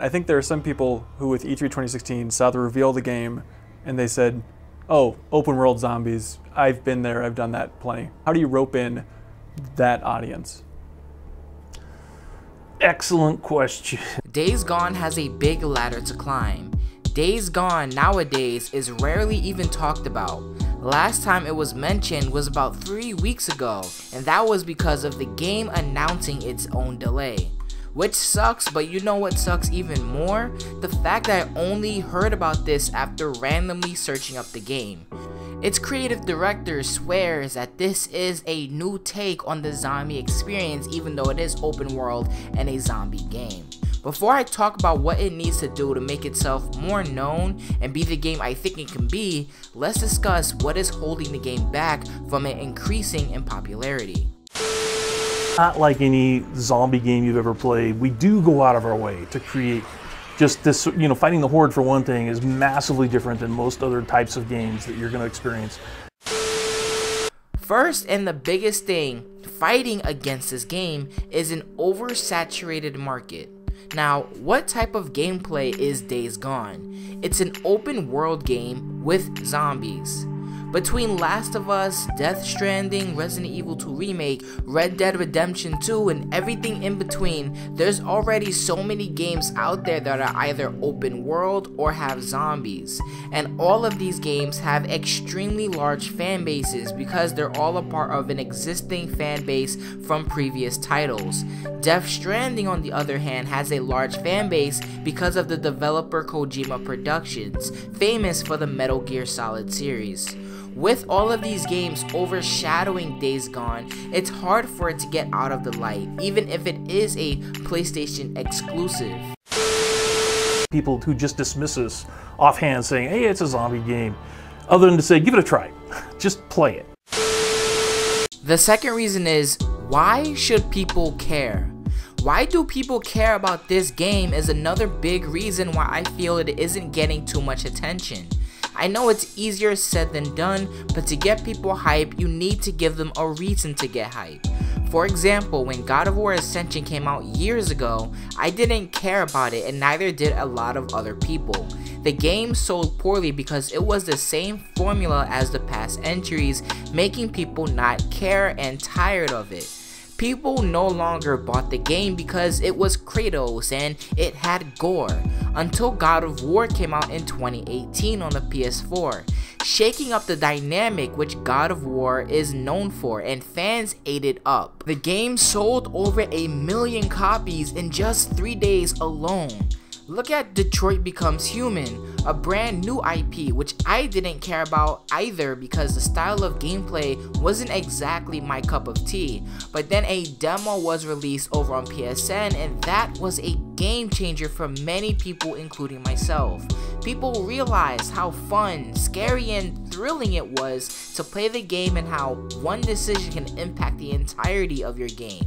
I think there are some people who with E3 2016 saw the reveal of the game and they said, oh, open world zombies, I've been there, I've done that plenty. How do you rope in that audience? Excellent question. Days Gone has a big ladder to climb. Days Gone nowadays is rarely even talked about. Last time it was mentioned was about 3 weeks ago, and that was because of the game announcing its own delay. Which sucks, but you know what sucks even more? The fact that I only heard about this after randomly searching up the game. Its creative director swears that this is a new take on the zombie experience even though it is open world and a zombie game. Before I talk about what it needs to do to make itself more known and be the game I think it can be, let's discuss what is holding the game back from it increasing in popularity. Not like any zombie game you've ever played, we do go out of our way to create just this, fighting the Horde for one thing is massively different than most other types of games that you're going to experience. First and the biggest thing fighting against this game is an oversaturated market. Now, what type of gameplay is Days Gone? It's an open world game with zombies. Between Last of Us, Death Stranding, Resident Evil 2 Remake, Red Dead Redemption 2, and everything in between, there's already so many games out there that are either open world or have zombies. And all of these games have extremely large fan bases because they're all a part of an existing fan base from previous titles. Death Stranding, on the other hand, has a large fan base because of the developer Kojima Productions, famous for the Metal Gear Solid series. With all of these games overshadowing Days Gone, it's hard for it to get out of the light, even if it is a PlayStation exclusive. People who just dismiss us offhand saying, hey, it's a zombie game, other than to say, give it a try, just play it. The second reason is, why should people care? Why do people care about this game is another big reason why I feel it isn't getting too much attention. I know it's easier said than done, but to get people hype, you need to give them a reason to get hype. For example, when God of War Ascension came out years ago, I didn't care about it and neither did a lot of other people. The game sold poorly because it was the same formula as the past entries, making people not care and tired of it. People no longer bought the game because it was Kratos and it had gore, until God of War came out in 2018 on the PS4, shaking up the dynamic which God of War is known for, and fans ate it up. The game sold over 1 million copies in just 3 days alone. Look at Detroit Becomes Human, a brand new IP which I didn't care about either because the style of gameplay wasn't exactly my cup of tea, but then a demo was released over on PSN and that was a game changer for many people, including myself. People realized how fun, scary, and thrilling it was to play the game and how one decision can impact the entirety of your game.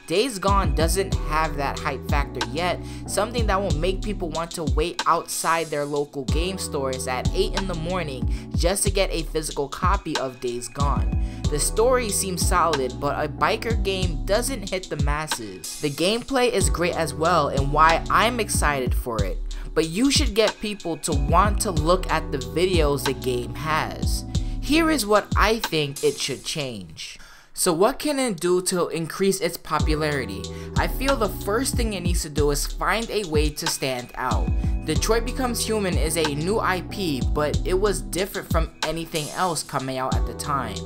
Days Gone doesn't have that hype factor yet, something that will make people want to wait outside their local game stores at 8 in the morning just to get a physical copy of Days Gone. The story seems solid, but a biker game doesn't hit the masses. The gameplay is great as well and why I'm excited for it, but you should get people to want to look at the videos the game has. Here is what I think it should change. So what can it do to increase its popularity? I feel the first thing it needs to do is find a way to stand out. Detroit Becomes Human is a new IP, but it was different from anything else coming out at the time.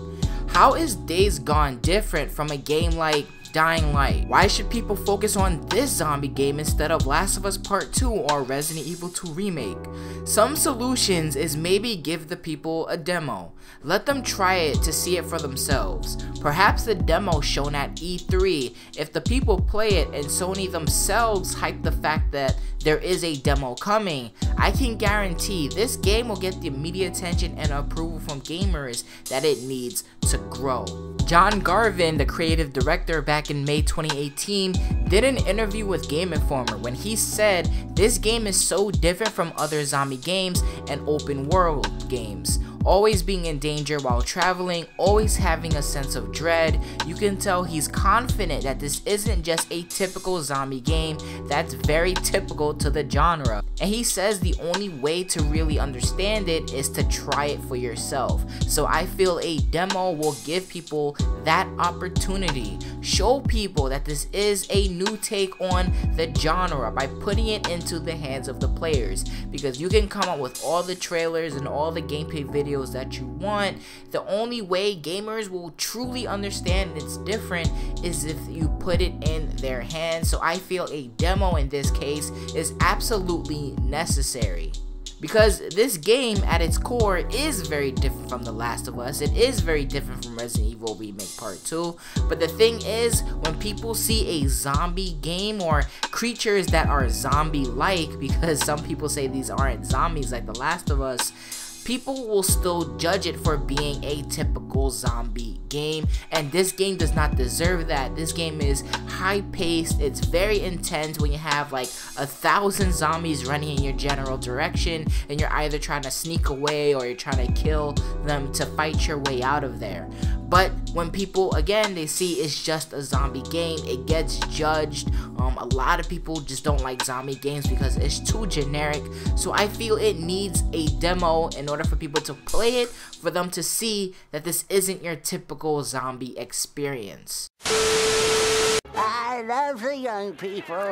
How is Days Gone different from a game like Dying Light? Why should people focus on this zombie game instead of Last of Us Part 2 or Resident Evil 2 Remake? Some solutions is maybe give the people a demo. Let them try it to see it for themselves. Perhaps the demo shown at E3, if the people play it and Sony themselves hype the fact that there is a demo coming, I can guarantee this game will get the media attention and approval from gamers that it needs to grow. John Garvin, the creative director, back in May 2018, did an interview with Game Informer when he said this game is so different from other zombie games and open world games. always being in danger while traveling, always having a sense of dread. You can tell he's confident that this isn't just a typical zombie game that's very typical to the genre. And he says the only way to really understand it is to try it for yourself. So I feel a demo will give people that opportunity. Show people that this is a new take on the genre by putting it into the hands of the players. Because you can come up with all the trailers and all the gameplay videos that you want. The only way gamers will truly understand it's different is if you put it in their hands. So I feel a demo in this case is absolutely necessary. Because this game at its core is very different from The Last of Us. It is very different from Resident Evil Remake Part 2. But the thing is, when people see a zombie game or creatures that are zombie-like, because some people say these aren't zombies like The Last of Us, people will still judge it for being a typical zombie game, and this game does not deserve that. This game is high-paced, it's very intense when you have like 1,000 zombies running in your general direction, and you're either trying to sneak away or you're trying to kill them to fight your way out of there. But when people, again, they see it's just a zombie game, it gets judged. A lot of people just don't like zombie games because it's too generic. So I feel it needs a demo in order for people to play it, for them to see that this isn't your typical zombie experience. I love the young people.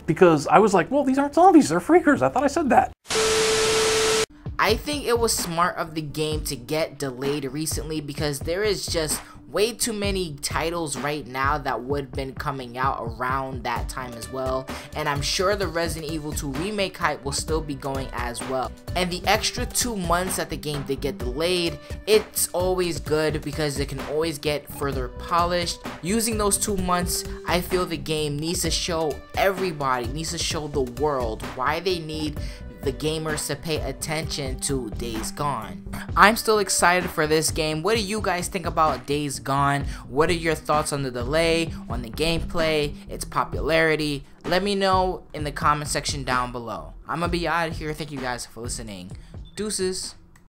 Because I was like, well, these aren't zombies, they're freakers. I thought I said that. I think it was smart of the game to get delayed recently because there is just way too many titles right now that would have been coming out around that time as well, and I'm sure the Resident Evil 2 remake hype will still be going as well. And the extra 2 months that the game did get delayed, it's always good because it can always get further polished. Using those 2 months, I feel the game needs to show everybody, needs to show the world why they need the gamers to pay attention to Days Gone. I'm still excited for this game. What do you guys think about Days Gone? What are your thoughts on the delay, on the gameplay, its popularity? Let me know in the comment section down below. I'm gonna be out of here. Thank you guys for listening. Deuces.